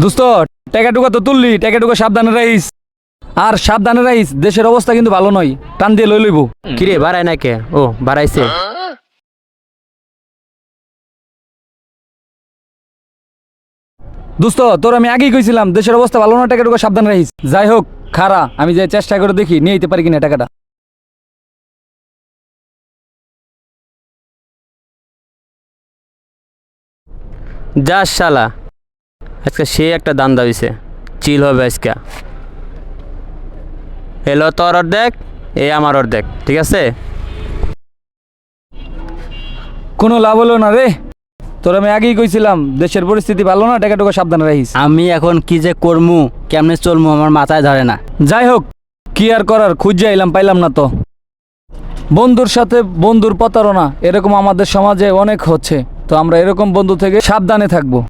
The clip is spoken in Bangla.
দোস্ত টাকা টুকা তো তুললি, টাকা টুকা সাবধানে রাখিস। আর সাবধানে রাখিস, দেশের অবস্থা কিন্তু ভালো নয়, টান দিয়ে লই লইব। কিরে বাড়ায় না কে? ও বাড়াইছে। দোস্ত তোর আমি আগেই কইছিলাম দেশের অবস্থা ভালো না, টাকা টুকা সাবধানে রাখিস। যাই হোক খারা, আমি যে চেষ্টা করে দেখি নিয়ে যেতে পারি কিনা টাকাটা। যা শালা, আজকে সে একটা দান্দা হইছে, চিল হবে আজকে। এলো তোর অর্ধেক, এই আমার অর্ধেক, ঠিক আছে? কোনো লাভ হলো না রে, তোর আমি আগেই কইছিলাম দেশের পরিস্থিতি ভালো না, টাকা টুকা সাবধানে রাখিস। আমি এখন কি যে করমু, কেমনে চলমু, আমার মাথায় ধরে না। যাই হোক কি আর করার, খুঁজে আইলাম পাইলাম না তো। বন্ধুর সাথে বন্ধুর প্রতারণা এরকম আমাদের সমাজে অনেক হচ্ছে, তো আমরা এরকম বন্ধু থেকে সাবধানে থাকবো।